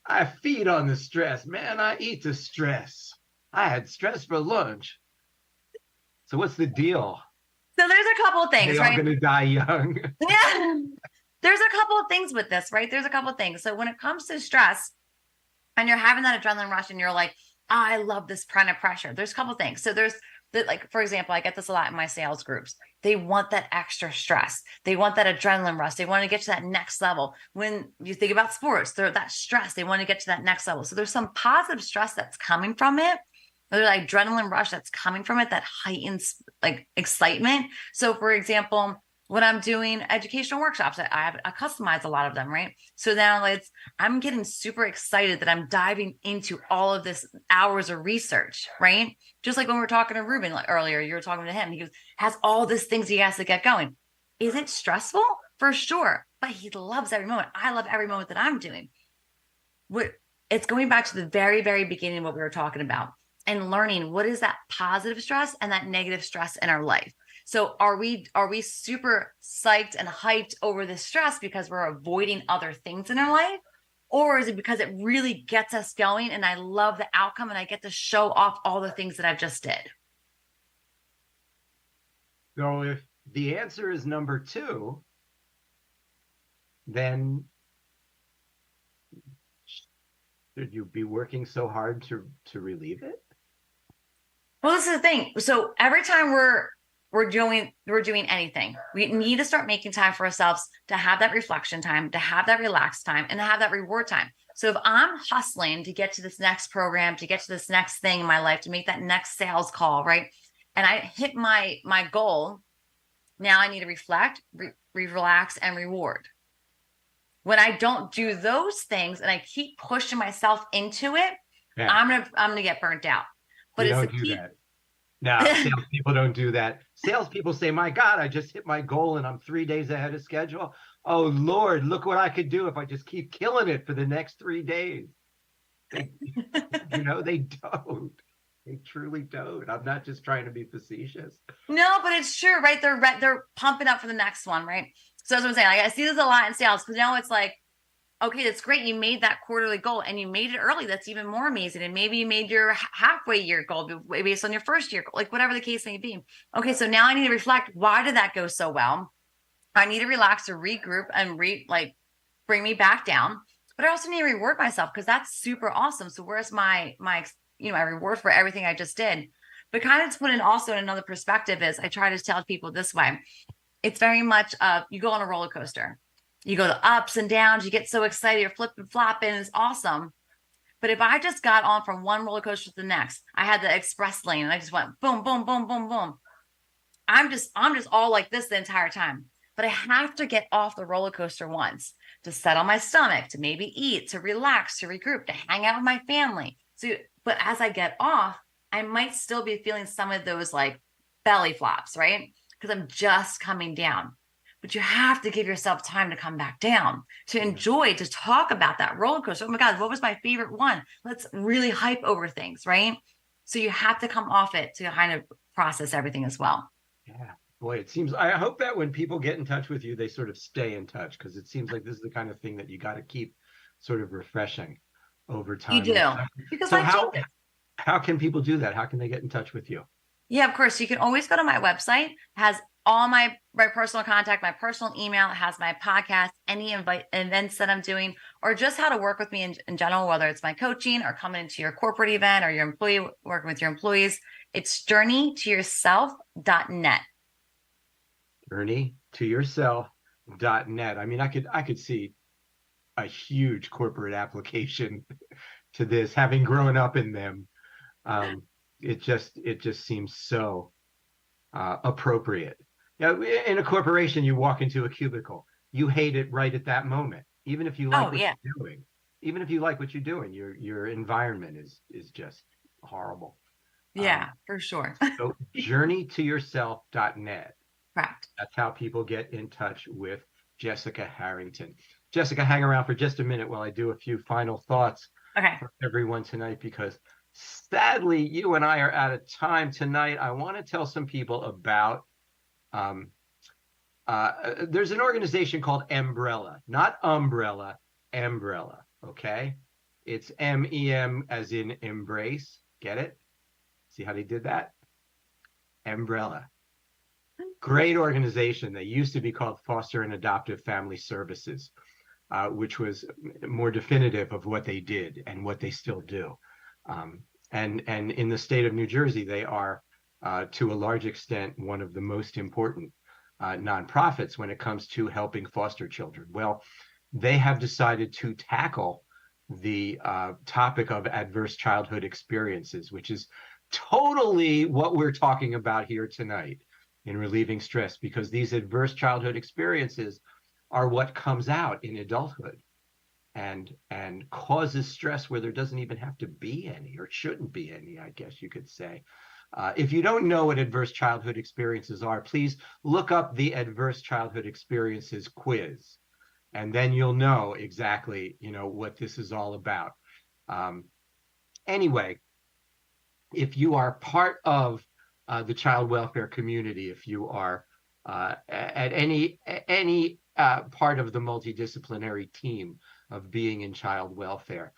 I feed on the stress. Man, I eat the stress. I had stress for lunch. So what's the deal? So there's a couple of things, They're all going to die young. Yeah. There's a couple of things with this, right? There's a couple of things. So when it comes to stress and you're having that adrenaline rush and you're like, I love this kind of pressure. There's a couple of things. So there's like, for example, I get this a lot in my sales groups. They want that extra stress. They want that adrenaline rush. They want to get to that next level. When you think about sports, they're that stress. They want to get to that next level. So there's some positive stress that's coming from it. There's like adrenaline rush that's coming from it that heightens like excitement. So for example, when I'm doing educational workshops, I customize a lot of them, right? So now I'm getting super excited that I'm diving into all of this hours of research, right? Just like when we were talking to Ruben earlier, you were talking to him, he has all these things he has to get going. Is it stressful? For sure. But he loves every moment. I love every moment that I'm doing. It's going back to the very, very beginning of what we were talking about and learning what is that positive stress and that negative stress in our life. So are we super psyched and hyped over the stress because we're avoiding other things in our life? Or is it because it really gets us going and I love the outcome and I get to show off all the things that I've just did? So if the answer is number 2, then should you be working so hard to relieve it? Well, this is the thing. So every time we're doing anything, we need to start making time for ourselves to have that reflection time, to have that relaxed time, and to have that reward time. So if I'm hustling to get to this next program, to get to this next thing in my life, to make that next sales call, right? And I hit my goal, now I need to reflect, relax, and reward. When I don't do those things and I keep pushing myself into it, I'm gonna get burnt out. But don't do that. No, salespeople don't do that. Salespeople say, my God, I just hit my goal and I'm 3 days ahead of schedule. Oh, Lord, look what I could do if I just keep killing it for the next 3 days. They don't. They truly don't. I'm not just trying to be facetious. No, but it's true, right? They're pumping up for the next one, right? So that's what I'm saying. Like, I see this a lot in sales because now it's like, okay, that's great. You made that quarterly goal and you made it early. That's even more amazing. And maybe you made your halfway year goal based on your first year goal, like whatever the case may be. Okay, so now I need to reflect. Why did that go so well? I need to relax, to regroup and bring me back down. But I also need to reward myself because that's super awesome. So where's my reward for everything I just did? But kind of to put in also in another perspective is I try to tell people this way. It's very much you go on a roller coaster. You go the ups and downs, you get so excited, you're flipping, flopping, it's awesome. But if I just got on from one roller coaster to the next, I had the express lane and I just went boom, boom, boom, boom, boom. I'm just all like this the entire time. But I have to get off the roller coaster once to settle my stomach, to maybe eat, to relax, to regroup, to hang out with my family. But as I get off, I might still be feeling some of those like belly flops, right? Because I'm just coming down. but you have to give yourself time to come back down, to enjoy, to talk about that roller coaster. Oh my God, what was my favorite one? Let's really hype over things, right? So you have to come off it to kind of process everything as well. Yeah. Boy, it seems, I hope that when people get in touch with you, they sort of stay in touch, because it seems like this is the kind of thing that you got to keep sort of refreshing over time. You do. Because So life changes. how can people do that? How can they get in touch with you? Yeah, of course. You can always go to my website. It has all my personal contact, my personal email. It has my podcast, any events that I'm doing, or just how to work with me in general, whether it's my coaching or coming into your corporate event or your employee working with your employees. It's journeytoyourself.net. Journeytoyourself.net. I mean, I could see a huge corporate application to this, having grown up in them. It just seems so appropriate. Yeah, in a corporation, you walk into a cubicle, you hate it right at that moment, even if you like what you're doing. Even if you like what you're doing, your environment is just horrible. Yeah, for sure. So journeytoyourself.net. Correct. That's how people get in touch with Jessica Harrington. Jessica, hang around for just a minute while I do a few final thoughts for everyone tonight, because sadly, you and I are out of time tonight. I want to tell some people about, there's an organization called Umbrella, not Umbrella, Umbrella, okay? It's M-E-M as in embrace, get it? See how they did that? Umbrella. Great organization. They used to be called Foster and Adoptive Family Services, which was more definitive of what they did and what they still do. And in the state of New Jersey, they are, to a large extent, one of the most important nonprofits when it comes to helping foster children. Well, they have decided to tackle the topic of adverse childhood experiences, which is totally what we're talking about here tonight in relieving stress, because these adverse childhood experiences are what comes out in adulthood and causes stress where there doesn't even have to be any, or shouldn't be any, I guess you could say. If you don't know what adverse childhood experiences are, please look up the Adverse Childhood Experiences quiz, and then you'll know exactly, what this is all about. Anyway, if you are part of the child welfare community, if you are at any part of the multidisciplinary team of being in child welfare,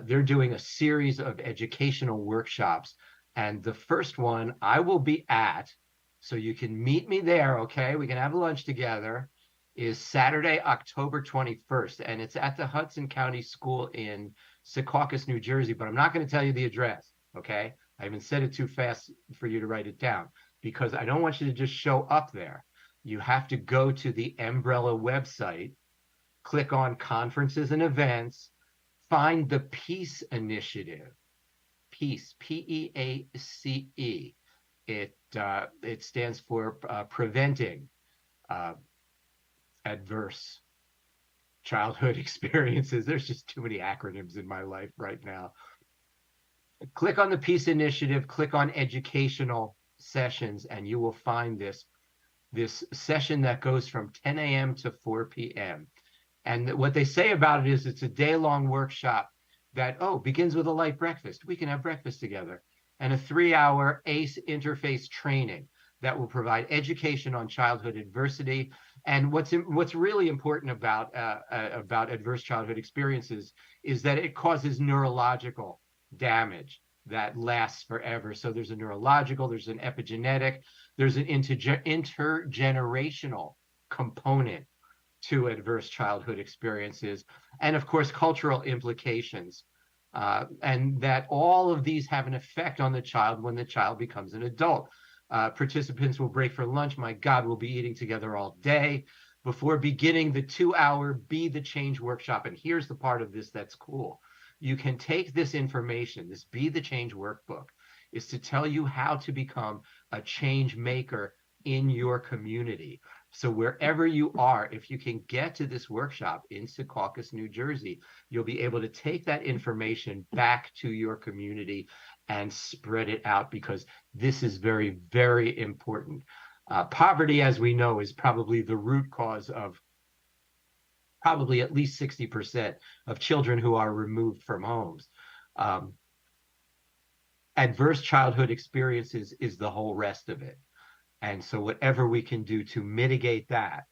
they're doing a series of educational workshops. And the first one I will be at, so you can meet me there, okay? We can have lunch together, is Saturday, October 21st. And it's at the Hudson County School in Secaucus, New Jersey, but I'm not going to tell you the address, okay? I haven't said it too fast for you to write it down, because I don't want you to just show up there. You have to go to the Umbrella website, click on conferences and events, find the Peace Initiative. Peace, P-E-A-C-E. It stands for preventing adverse childhood experiences. There's just too many acronyms in my life right now. Click on the Peace Initiative, click on educational sessions, and you will find this session that goes from 10 a.m. to 4 p.m. And what they say about it is it's a day-long workshop that, begins with a light breakfast. We can have breakfast together. And a 3-hour ACE interface training that will provide education on childhood adversity. And what's really important about adverse childhood experiences is that it causes neurological damage that lasts forever. So there's a neurological, there's an epigenetic, there's an intergenerational component to adverse childhood experiences, and of course cultural implications, and that all of these have an effect on the child when the child becomes an adult. Participants will break for lunch. My God, we'll be eating together all day before beginning the 2-hour Be the Change workshop. And here's the part of this that's cool. You can take this information, this Be the Change workbook, is to tell you how to become a change maker in your community. So wherever you are, if you can get to this workshop in Secaucus, New Jersey, you'll be able to take that information back to your community and spread it out, because this is very, very important. Poverty, as we know, is probably the root cause of probably at least 60% of children who are removed from homes. Adverse childhood experiences is the whole rest of it. And so whatever we can do to mitigate that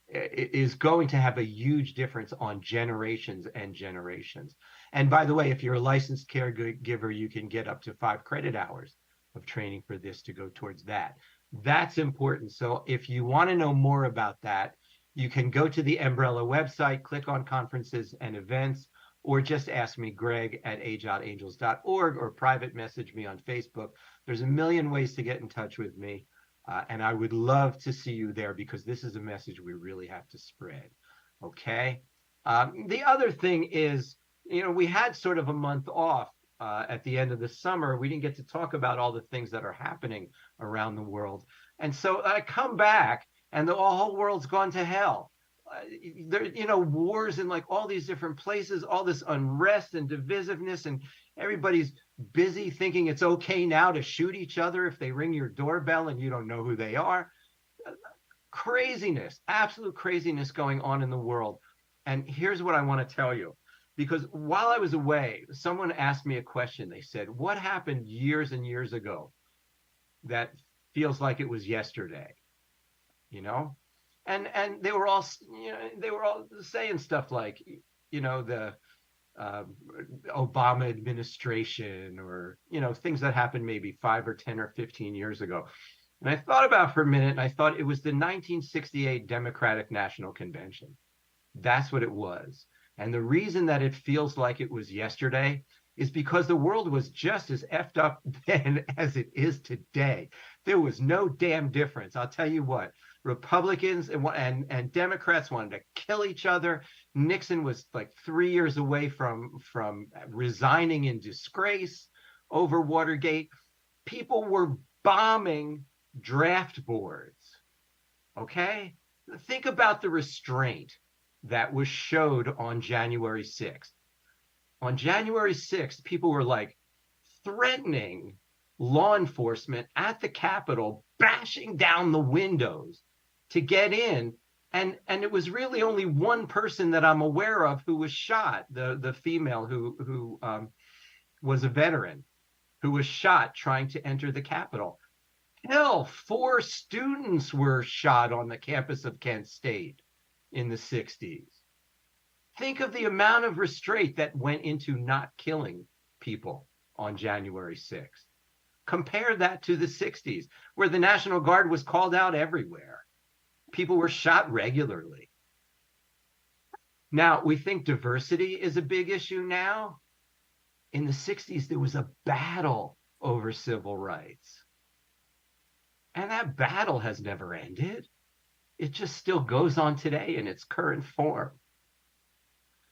is going to have a huge difference on generations and generations. And by the way, if you're a licensed caregiver, you can get up to 5 credit hours of training for this to go towards that. That's important. So if you want to know more about that, you can go to the Umbrella website, click on conferences and events, or just ask me, Greg at age.angels.org, or private message me on Facebook. There's a million ways to get in touch with me. And I would love to see you there, because this is a message we really have to spread. Okay. The other thing is, we had sort of a month off at the end of the summer. We didn't get to talk about all the things that are happening around the world. And so I come back and the whole world's gone to hell. There, wars in like all these different places, all this unrest and divisiveness, and everybody's busy thinking it's okay now to shoot each other if they ring your doorbell and you don't know who they are. Craziness, absolute craziness going on in the world. And here's what I want to tell you, because while I was away, someone asked me a question. They said, what happened years and years ago that feels like it was yesterday? And they were all saying stuff like, the Obama administration, or things that happened maybe 5 or 10 or 15 years ago. And I thought about it for a minute, and I thought it was the 1968 Democratic National Convention. That's what it was. And the reason that it feels like it was yesterday is because the world was just as effed up then as it is today. There was no damn difference. I'll tell you what, Republicans and Democrats wanted to kill each other. Nixon was like 3 years away from resigning in disgrace over Watergate. People were bombing draft boards. Okay? Think about the restraint that was showed on January 6th. On January 6th, people were like threatening law enforcement at the Capitol, bashing down the windows to get in. And it was really only one person that I'm aware of who was shot, the female who was a veteran, who was shot trying to enter the Capitol. Hell, 4 students were shot on the campus of Kent State in the 60s. Think of the amount of restraint that went into not killing people on January 6th. Compare that to the 60s, where the National Guard was called out everywhere. People were shot regularly. Now, we think diversity is a big issue now. In the 60s, there was a battle over civil rights. And that battle has never ended. It just still goes on today in its current form.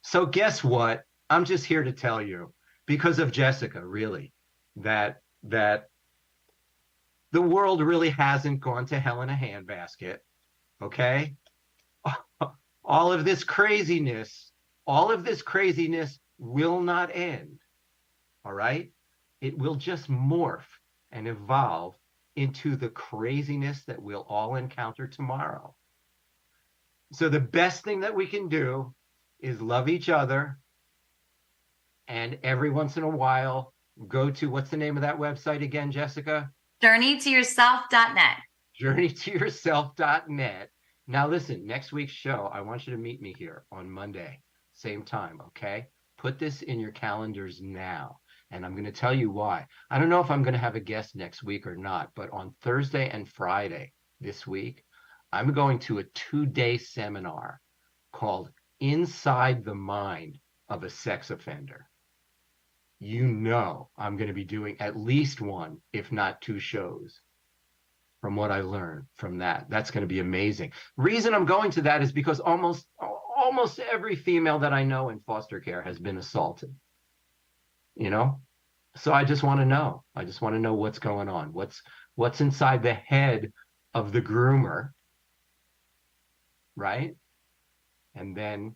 So guess what? I'm just here to tell you, because of Jessica, really, that the world really hasn't gone to hell in a handbasket. Okay? All of this craziness will not end. All right? It will just morph and evolve into the craziness that we'll all encounter tomorrow. So the best thing that we can do is love each other, and every once in a while go to, what's the name of that website again, Jessica? JourneyToYourself.net. JourneyToYourself.net. Now listen, next week's show, I want you to meet me here on Monday, same time, okay? Put this in your calendars now, and I'm going to tell you why. I don't know if I'm going to have a guest next week or not, but on Thursday and Friday this week, I'm going to a 2-day seminar called Inside the Mind of a Sex Offender. I'm going to be doing at least 1, if not 2 shows from what I learned from that. That's going to be amazing. Reason I'm going to that is because almost every female that I know in foster care has been assaulted. So I just want to know. I just want to know what's going on. What's inside the head of the groomer, right? And then,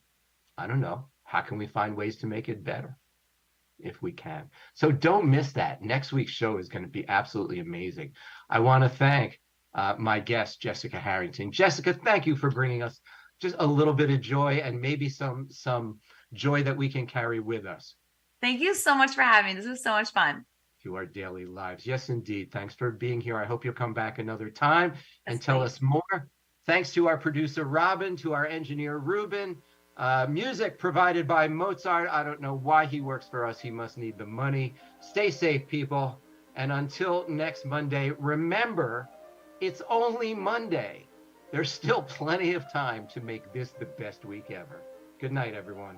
I don't know, how can we find ways to make it better if we can? So don't miss that. Next week's show is going to be absolutely amazing. I want to thank my guest, Jessica Harrington. Jessica, thank you for bringing us just a little bit of joy and maybe some joy that we can carry with us Thank you so much for having me. This was so much fun. to our daily lives. Yes, indeed. Thanks for being here. I hope you'll come back another time and Yes, tell please. us more. Thanks to our producer, Robin, to our engineer, Ruben. Music provided by Mozart. I don't know why he works for us. He must need the money. Stay safe, people. And until next Monday, remember, it's only Monday. There's still plenty of time to make this the best week ever. Good night, everyone.